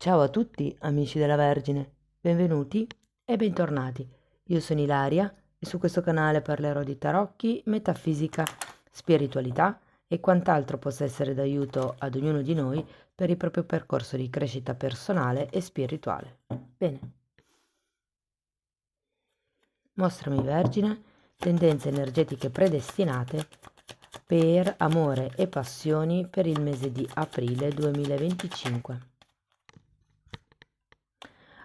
Ciao a tutti amici della Vergine, benvenuti e bentornati. Io sono Ilaria e su questo canale parlerò di tarocchi, metafisica, spiritualità e quant'altro possa essere d'aiuto ad ognuno di noi per il proprio percorso di crescita personale e spirituale. Bene, mostrami Vergine, tendenze energetiche predestinate per amore e passioni per il mese di aprile 2025.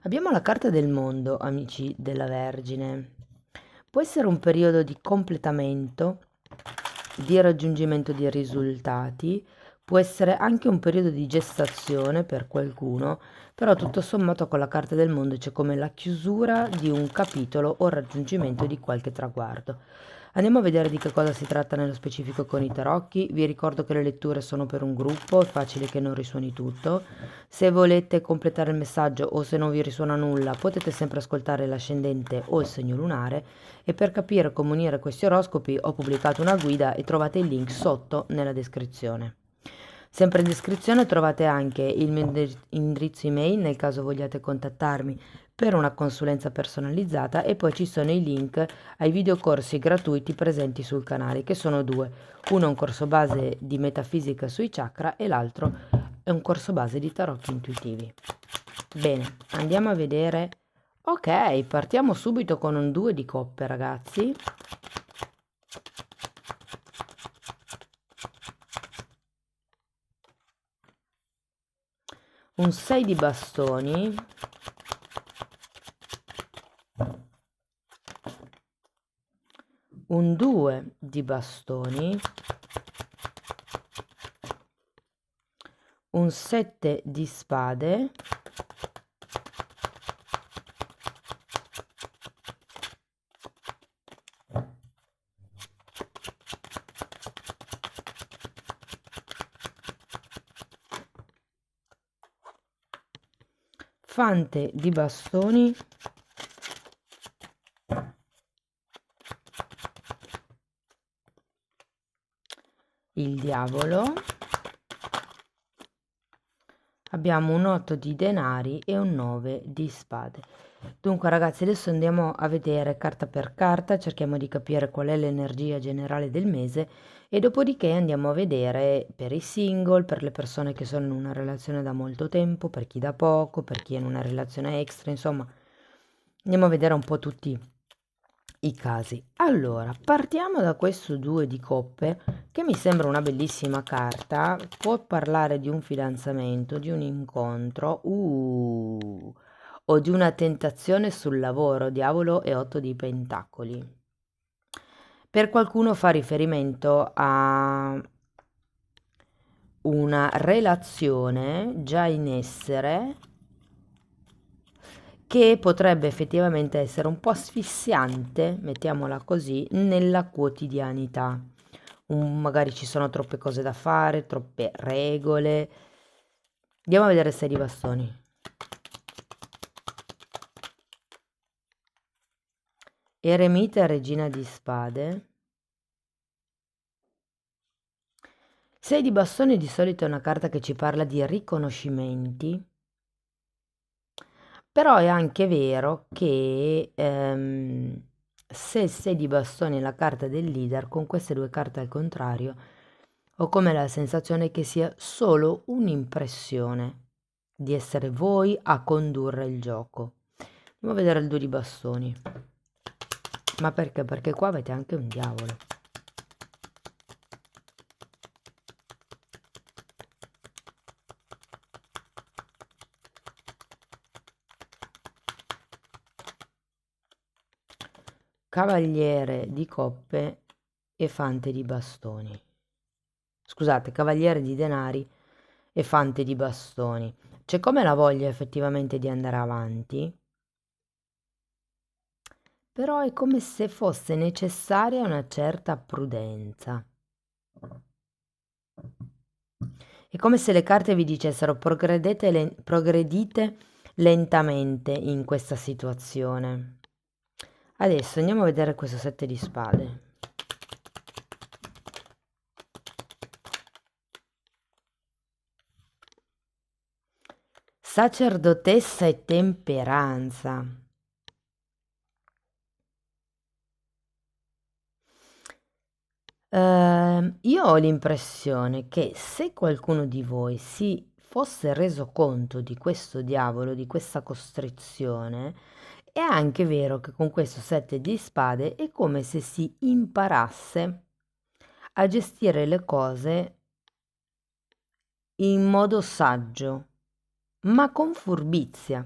Abbiamo la carta del mondo, amici della Vergine. Può essere un periodo di completamento, di raggiungimento di risultati, può essere anche un periodo di gestazione per qualcuno, però tutto sommato con la carta del mondo c'è come la chiusura di un capitolo o raggiungimento di qualche traguardo. Andiamo a vedere di che cosa si tratta nello specifico con i tarocchi. Vi ricordo che le letture sono per un gruppo, è facile che non risuoni tutto. Se volete completare il messaggio o se non vi risuona nulla, potete sempre ascoltare l'ascendente o il segno lunare e per capire come unire questi oroscopi ho pubblicato una guida e trovate il link sotto nella descrizione. Sempre in descrizione trovate anche il mio indirizzo email nel caso vogliate contattarmi per una consulenza personalizzata e poi ci sono i link ai videocorsi gratuiti presenti sul canale, che sono due. Uno è un corso base di metafisica sui chakra e l'altro è un corso base di tarocchi intuitivi. Bene, andiamo a vedere. Ok, partiamo subito con un 2 di coppe, ragazzi. Un 6 di bastoni. Un 2 di bastoni. Un 7 di spade. Fante di bastoni. Il diavolo. Abbiamo un 8 di denari e un 9 di spade. Dunque ragazzi, adesso andiamo a vedere carta per carta, cerchiamo di capire qual è l'energia generale del mese e dopodiché andiamo a vedere per i single, per le persone che sono in una relazione da molto tempo, per chi da poco, per chi è in una relazione extra, insomma, andiamo a vedere un po' tutti i casi. Allora, partiamo da questo 2 di coppe che mi sembra una bellissima carta. Può parlare di un fidanzamento, di un incontro, o di una tentazione sul lavoro, diavolo e 8 di pentacoli. Per qualcuno fa riferimento a una relazione già in essere che potrebbe effettivamente essere un po' asfissiante, mettiamola così, nella quotidianità. Magari ci sono troppe cose da fare, troppe regole. Andiamo a vedere 6 di bastoni. Eremita e regina di spade. 6 di bastoni di solito è una carta che ci parla di riconoscimenti, però è anche vero che se il 6 di bastoni è la carta del leader, con queste due carte al contrario, ho come la sensazione che sia solo un'impressione di essere voi a condurre il gioco. Andiamo a vedere il 2 di bastoni. Ma perché? Perché qua avete anche un diavolo. Cavaliere di coppe e fante di bastoni. Scusate, cavaliere di denari e fante di bastoni. C'è come la voglia effettivamente di andare avanti, però è come se fosse necessaria una certa prudenza. È come se le carte vi dicessero progredite lentamente in questa situazione. Adesso andiamo a vedere questo 7 di spade. Sacerdotessa e temperanza. Io ho l'impressione che se qualcuno di voi si fosse reso conto di questo diavolo, di questa costrizione, è anche vero che con questo 7 di spade è come se si imparasse a gestire le cose in modo saggio, ma con furbizia.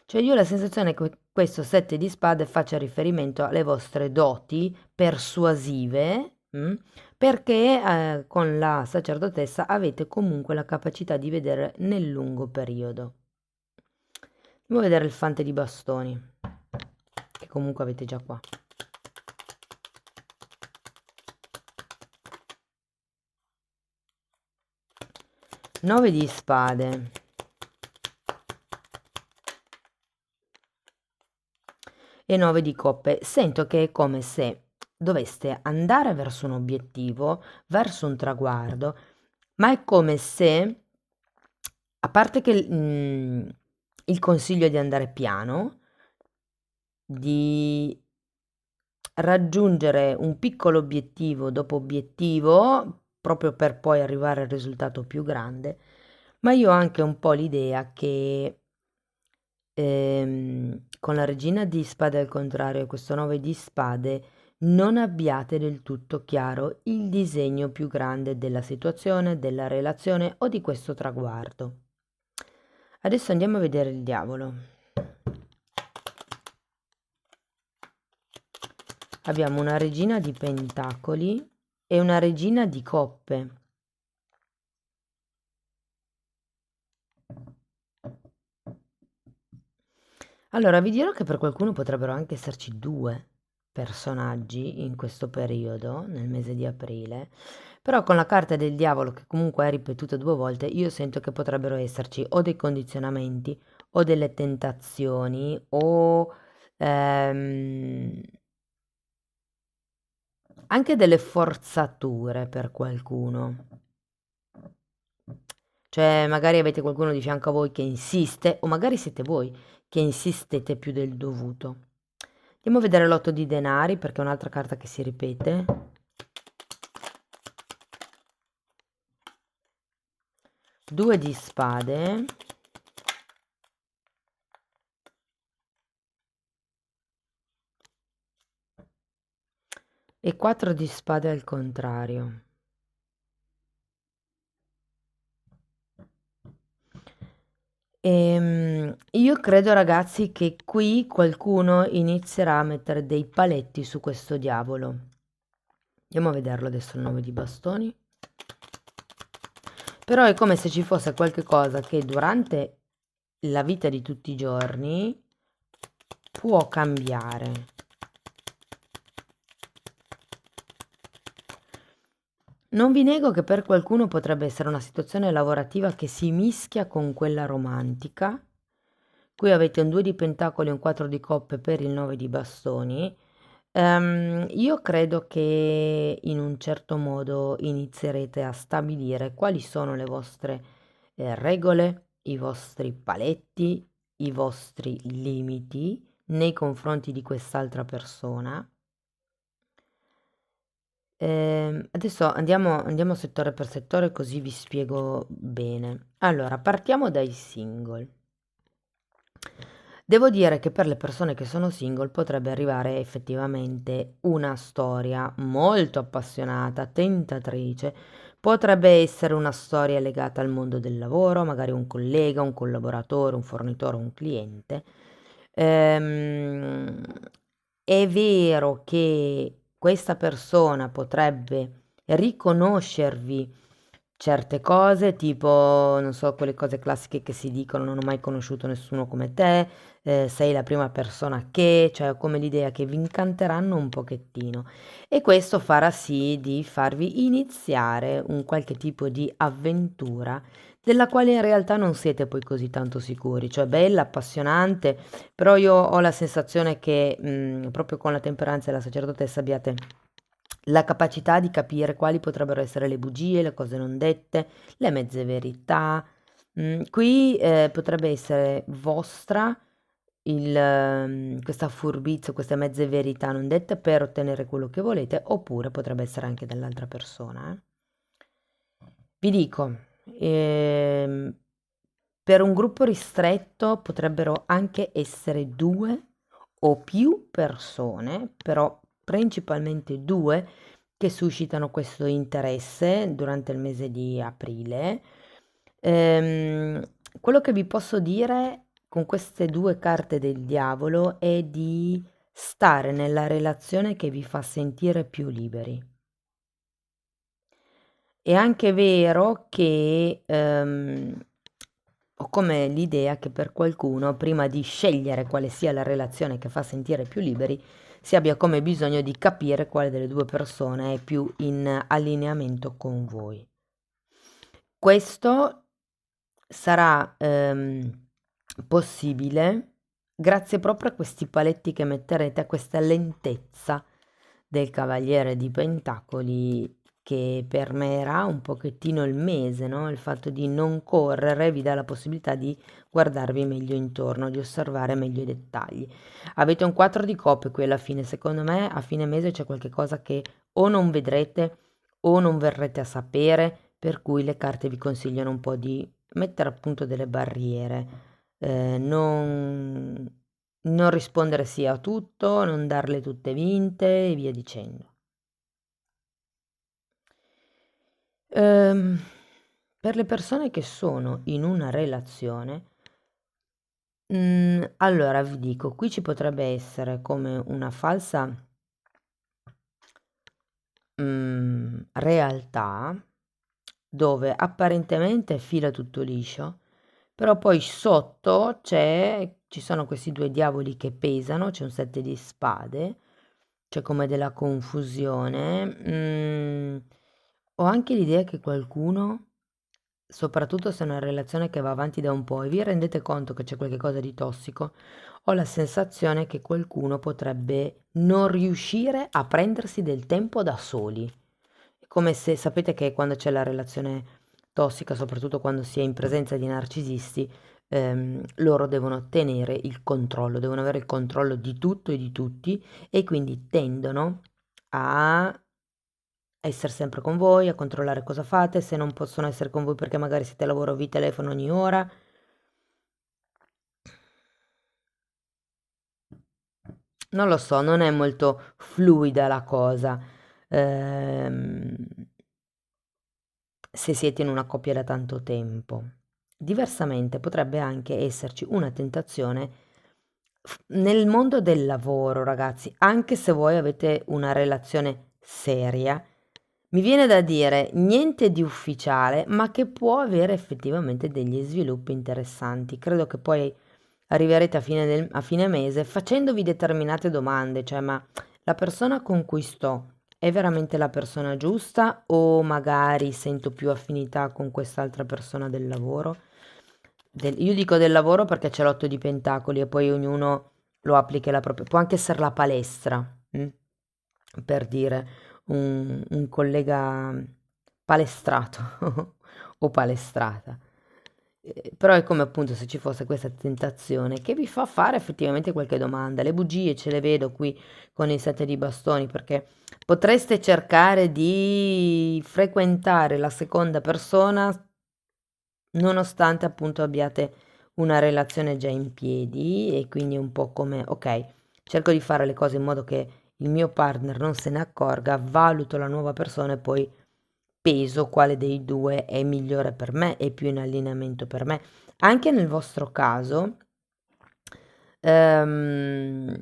Cioè io ho la sensazione che questo 7 di spade faccia riferimento alle vostre doti persuasive, perché con la sacerdotessa avete comunque la capacità di vedere nel lungo periodo. Andiamo a vedere il fante di bastoni, che comunque avete già qua. Nove di spade. E 9 di coppe. Sento che è come se doveste andare verso un obiettivo, verso un traguardo, ma è come se, a parte che il consiglio è di andare piano, di raggiungere un piccolo obiettivo dopo obiettivo, proprio per poi arrivare al risultato più grande, ma io ho anche un po' l'idea che con la regina di spade al contrario e questo 9 di spade non abbiate del tutto chiaro il disegno più grande della situazione, della relazione o di questo traguardo. Adesso andiamo a vedere il diavolo. Abbiamo una regina di pentacoli e una regina di coppe. Allora, vi dirò che per qualcuno potrebbero anche esserci due personaggi in questo periodo, nel mese di aprile, però con la carta del diavolo che comunque è ripetuta due volte, io sento che potrebbero esserci o dei condizionamenti o delle tentazioni o anche delle forzature per qualcuno. Cioè, magari avete qualcuno di fianco a voi che insiste, o magari siete voi che insistete più del dovuto. Andiamo a vedere l'otto di denari, perché è un'altra carta che si ripete. Due di spade. E quattro di spade al contrario. Io credo, ragazzi, che qui qualcuno inizierà a mettere dei paletti su questo diavolo. Andiamo a vederlo adesso il 9 di bastoni. Però è come se ci fosse qualche cosa che durante la vita di tutti i giorni può cambiare. Non vi nego che per qualcuno potrebbe essere una situazione lavorativa che si mischia con quella romantica. Qui avete un 2 di pentacoli e un 4 di coppe per il 9 di bastoni. Io credo che in un certo modo inizierete a stabilire quali sono le vostre regole, i vostri paletti, i vostri limiti nei confronti di quest'altra persona. Adesso andiamo settore per settore così vi spiego bene. Allora, partiamo dai single. Devo dire che per le persone che sono single potrebbe arrivare effettivamente una storia molto appassionata, tentatrice. Potrebbe essere una storia legata al mondo del lavoro, magari un collega, un collaboratore, un fornitore, un cliente. Ehm, è vero che questa persona potrebbe riconoscervi certe cose, tipo, non so, quelle cose classiche che si dicono, non ho mai conosciuto nessuno come te, sei la prima persona che, cioè come l'idea che vi incanteranno un pochettino. E questo farà sì di farvi iniziare un qualche tipo di avventura della quale in realtà non siete poi così tanto sicuri, cioè bella, appassionante, però io ho la sensazione che proprio con la temperanza e la sacerdotessa abbiate la capacità di capire quali potrebbero essere le bugie, le cose non dette, le mezze verità, Qui potrebbe essere vostra questa furbizia, queste mezze verità non dette per ottenere quello che volete, oppure potrebbe essere anche dall'altra persona. Vi dico, ehm, per un gruppo ristretto potrebbero anche essere due o più persone, però principalmente due, che suscitano questo interesse durante il mese di aprile. Ehm, Quello che vi posso dire con queste due carte del diavolo è di stare nella relazione che vi fa sentire più liberi. È anche vero che ho come l'idea che per qualcuno, prima di scegliere quale sia la relazione che fa sentire più liberi, si abbia come bisogno di capire quale delle due persone è più in allineamento con voi. Questo sarà possibile grazie proprio a questi paletti che metterete, a questa lentezza del Cavaliere di Pentacoli che permeerà un pochettino il mese, no? Il fatto di non correre vi dà la possibilità di guardarvi meglio intorno, di osservare meglio i dettagli. Avete un 4 di coppe qui alla fine, secondo me a fine mese c'è qualche cosa che o non vedrete o non verrete a sapere, per cui le carte vi consigliano un po' di mettere a punto delle barriere, non rispondere sì a tutto, non darle tutte vinte e via dicendo. Ehm, per le persone che sono in una relazione, allora vi dico, qui ci potrebbe essere come una falsa realtà dove apparentemente fila tutto liscio, però poi sotto ci sono questi due diavoli che pesano, c'è un 7 di spade, c'è come della confusione. Ho anche l'idea che qualcuno, soprattutto se è una relazione che va avanti da un po' e vi rendete conto che c'è qualcosa di tossico, ho la sensazione che qualcuno potrebbe non riuscire a prendersi del tempo da soli. È come se sapete che quando c'è la relazione tossica, soprattutto quando si è in presenza di narcisisti, loro devono tenere il controllo, devono avere il controllo di tutto e di tutti e quindi tendono a essere sempre con voi, a controllare cosa fate, se non possono essere con voi perché magari siete a lavoro, vi telefono ogni ora. Non lo so, non è molto fluida la cosa. Ehm, se siete in una coppia da tanto tempo. Diversamente potrebbe anche esserci una tentazione nel mondo del lavoro, ragazzi, anche se voi avete una relazione seria, mi viene da dire niente di ufficiale, ma che può avere effettivamente degli sviluppi interessanti. Credo che poi arriverete a fine mese facendovi determinate domande, cioè ma la persona con cui sto è veramente la persona giusta o magari sento più affinità con quest'altra persona del lavoro? Io dico del lavoro perché c'è l'otto di pentacoli e poi ognuno lo applica la propria... Può anche essere la palestra, per dire un collega palestrato o palestrata. Però è come appunto se ci fosse questa tentazione che vi fa fare effettivamente qualche domanda. Le bugie ce le vedo qui con il sette di bastoni perché potreste cercare di frequentare la seconda persona nonostante appunto abbiate una relazione già in piedi e quindi un po' come, ok, cerco di fare le cose in modo che il mio partner non se ne accorga, valuto la nuova persona e poi peso quale dei due è migliore per me e più in allineamento per me. Anche nel vostro caso, ehm,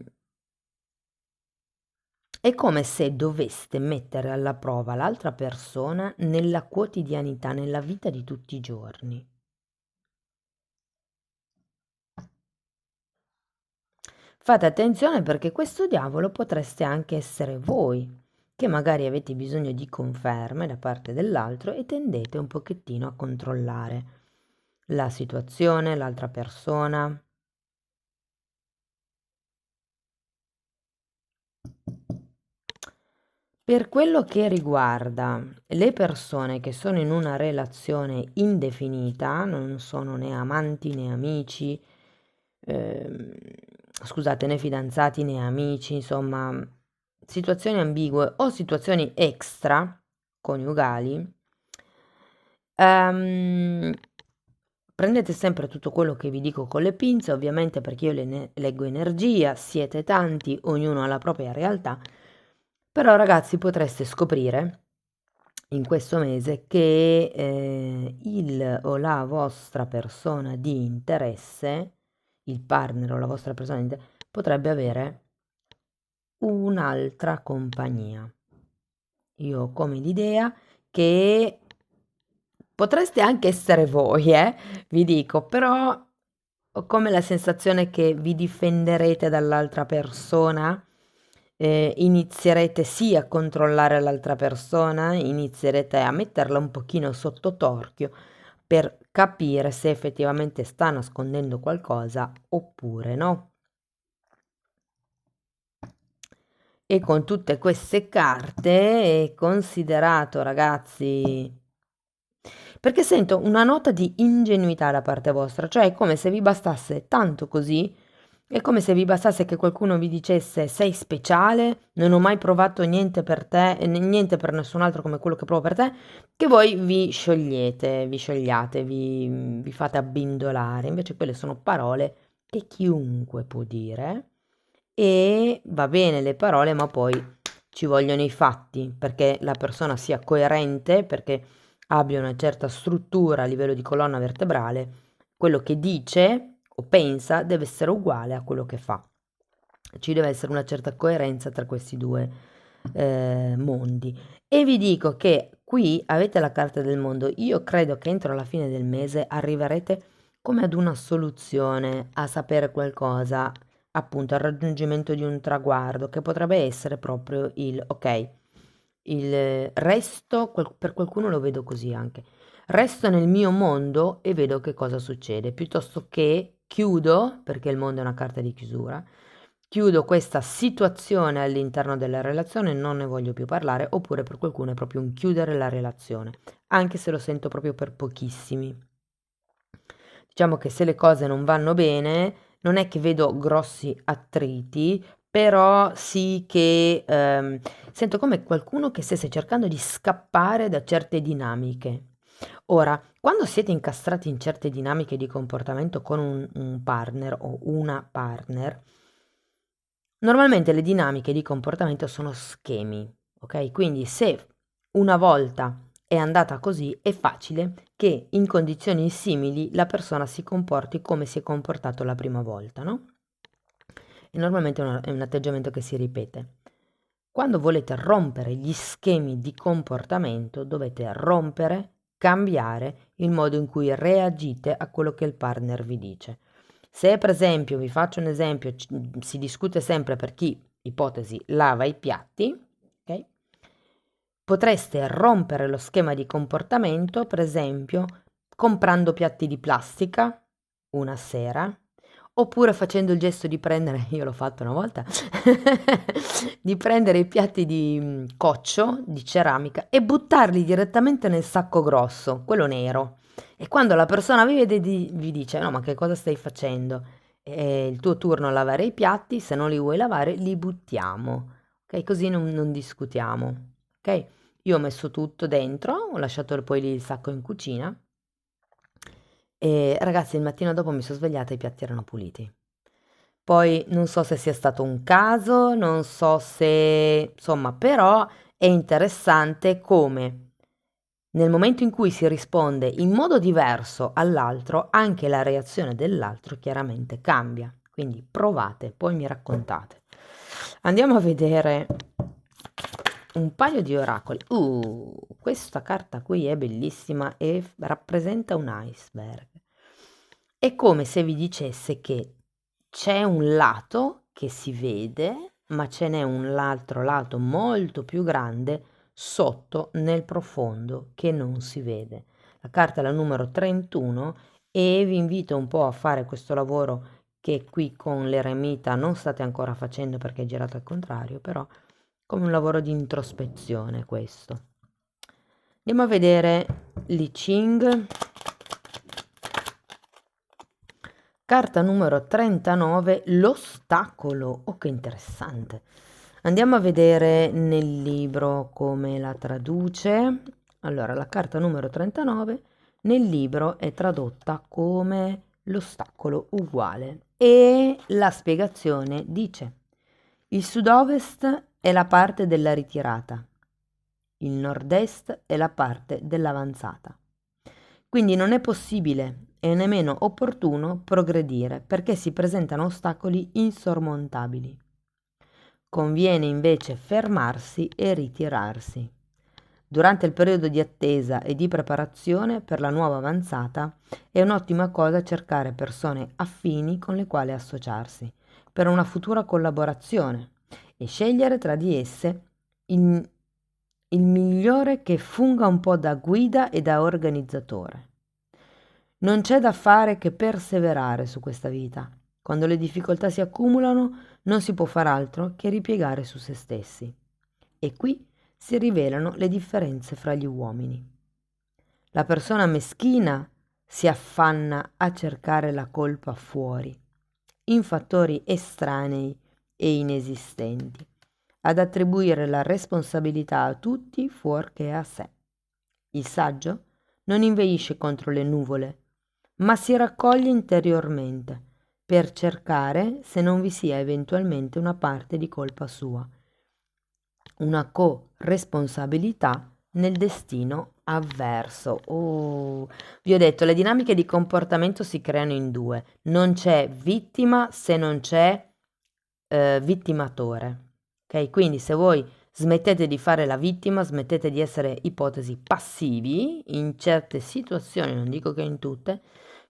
è come se doveste mettere alla prova l'altra persona nella quotidianità, nella vita di tutti i giorni. Fate attenzione perché questo diavolo potreste anche essere voi, che magari avete bisogno di conferme da parte dell'altro e tendete un pochettino a controllare la situazione, l'altra persona. Per quello che riguarda le persone che sono in una relazione indefinita, non sono né amanti né amici, ehm, scusate, né fidanzati né amici, insomma, situazioni ambigue o situazioni extra coniugali, ehm, prendete sempre tutto quello che vi dico con le pinze, ovviamente perché io leggo energia, siete tanti, ognuno ha la propria realtà, però ragazzi potreste scoprire in questo mese che il o la vostra persona di interesse, il partner o la vostra persona di interesse, potrebbe avere un'altra compagnia. Io ho come l'idea che potreste anche essere voi, vi dico, però ho come la sensazione che vi difenderete dall'altra persona, inizierete sì a controllare l'altra persona, inizierete a metterla un pochino sotto torchio per capire se effettivamente sta nascondendo qualcosa oppure no. E con tutte queste carte, considerato ragazzi, perché sento una nota di ingenuità da parte vostra, cioè è come se vi bastasse tanto così, è come se vi bastasse che qualcuno vi dicesse sei speciale, non ho mai provato niente per te e niente per nessun altro come quello che provo per te, che voi vi sciogliate, vi fate abbindolare. Invece quelle sono parole che chiunque può dire e va bene le parole, ma poi ci vogliono i fatti perché la persona sia coerente, perché abbia una certa struttura a livello di colonna vertebrale, quello che dice o pensa deve essere uguale a quello che fa. Ci deve essere una certa coerenza tra questi due mondi. E vi dico che qui avete la carta del mondo. Io credo che entro la fine del mese arriverete come ad una soluzione, a sapere qualcosa, appunto al raggiungimento di un traguardo che potrebbe essere proprio il ok. Il resto, per qualcuno lo vedo così anche. Resto nel mio mondo e vedo che cosa succede, piuttosto che chiudo, perché il mondo è una carta di chiusura, chiudo questa situazione all'interno della relazione, non ne voglio più parlare, oppure per qualcuno è proprio un chiudere la relazione, anche se lo sento proprio per pochissimi. Diciamo che se le cose non vanno bene, non è che vedo grossi attriti, però sì che sento come qualcuno che stesse cercando di scappare da certe dinamiche. Ora, quando siete incastrati in certe dinamiche di comportamento con un partner o una partner, normalmente le dinamiche di comportamento sono schemi, ok? Quindi se una volta è andata così, è facile che in condizioni simili la persona si comporti come si è comportato la prima volta, no? E normalmente è un atteggiamento che si ripete. Quando volete rompere gli schemi di comportamento, dovete rompere, cambiare il modo in cui reagite a quello che il partner vi dice. Se per esempio, vi faccio un esempio, si discute sempre per chi, ipotesi, lava i piatti, ok? Potreste rompere lo schema di comportamento, per esempio, comprando piatti di plastica una sera, oppure facendo il gesto di prendere, io l'ho fatto una volta, di prendere i piatti di coccio, di ceramica, e buttarli direttamente nel sacco grosso, quello nero. E quando la persona vi vede vi dice, no, ma che cosa stai facendo? È il tuo turno a lavare i piatti, se non li vuoi lavare, li buttiamo. Ok, così non discutiamo. Ok? Io ho messo tutto dentro, ho lasciato poi lì il sacco in cucina e ragazzi il mattino dopo mi sono svegliata e i piatti erano puliti. Poi non so se sia stato un caso, non so se, insomma, però è interessante come nel momento in cui si risponde in modo diverso all'altro, anche la reazione dell'altro chiaramente cambia. Quindi provate, poi mi raccontate. Andiamo a vedere un paio di oracoli. Questa carta qui è bellissima e rappresenta un iceberg. È come se vi dicesse che c'è un lato che si vede, ma ce n'è un altro lato molto più grande sotto nel profondo che non si vede. La carta è la numero 31 e vi invito un po' a fare questo lavoro che qui con l'eremita non state ancora facendo perché è girato al contrario, però come un lavoro di introspezione questo. Andiamo a vedere l'I Ching. Carta numero 39, l'ostacolo. Oh, che interessante. Andiamo a vedere nel libro come la traduce. Allora, la carta numero 39 nel libro è tradotta come l'ostacolo uguale e la spiegazione dice: il sud-ovest è la parte della ritirata, il nord-est è la parte dell'avanzata. Quindi non è possibile e nemmeno opportuno progredire perché si presentano ostacoli insormontabili. Conviene invece fermarsi e ritirarsi. Durante il periodo di attesa e di preparazione per la nuova avanzata è un'ottima cosa cercare persone affini con le quali associarsi per una futura collaborazione e scegliere tra di esse il migliore che funga un po' da guida e da organizzatore. Non c'è da fare che perseverare su questa vita. Quando le difficoltà si accumulano, non si può far altro che ripiegare su se stessi. E qui si rivelano le differenze fra gli uomini. La persona meschina si affanna a cercare la colpa fuori, in fattori estranei e inesistenti, ad attribuire la responsabilità a tutti fuorché a sé. Il saggio non inveisce contro le nuvole, ma si raccoglie interiormente per cercare se non vi sia eventualmente una parte di colpa sua, una co-responsabilità nel destino avverso. Oh, vi ho detto, le dinamiche di comportamento si creano in due. Non c'è vittima se non c'è vittimatore. Ok? Quindi se voi smettete di fare la vittima, smettete di essere ipotesi passivi in certe situazioni, non dico che in tutte,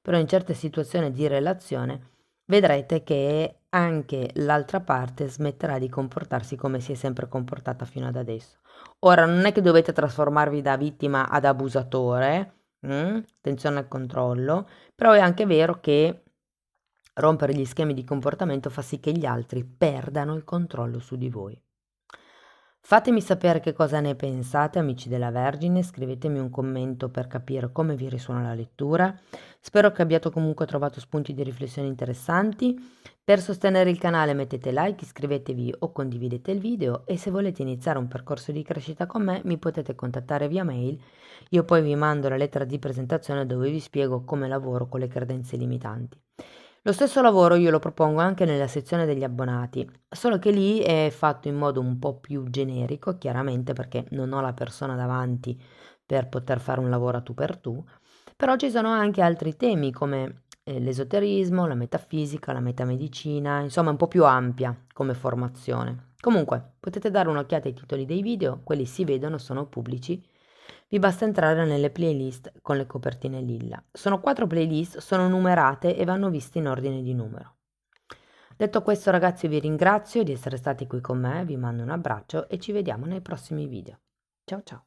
però in certe situazioni di relazione, vedrete che anche l'altra parte smetterà di comportarsi come si è sempre comportata fino ad adesso. Ora, non è che dovete trasformarvi da vittima ad abusatore, attenzione al controllo, però è anche vero che rompere gli schemi di comportamento fa sì che gli altri perdano il controllo su di voi. Fatemi sapere che cosa ne pensate, amici della Vergine, scrivetemi un commento per capire come vi risuona la lettura. Spero che abbiate comunque trovato spunti di riflessione interessanti. Per sostenere il canale mettete like, iscrivetevi o condividete il video e se volete iniziare un percorso di crescita con me mi potete contattare via mail. Io poi vi mando la lettera di presentazione dove vi spiego come lavoro con le credenze limitanti. Lo stesso lavoro io lo propongo anche nella sezione degli abbonati, solo che lì è fatto in modo un po' più generico, chiaramente perché non ho la persona davanti per poter fare un lavoro a tu per tu, però ci sono anche altri temi come l'esoterismo, la metafisica, la metamedicina, insomma un po' più ampia come formazione. Comunque potete dare un'occhiata ai titoli dei video, quelli si vedono, sono pubblici. Vi basta entrare nelle playlist con le copertine lilla. Sono 4 playlist, sono numerate e vanno viste in ordine di numero. Detto questo ragazzi vi ringrazio di essere stati qui con me, vi mando un abbraccio e ci vediamo nei prossimi video. Ciao ciao!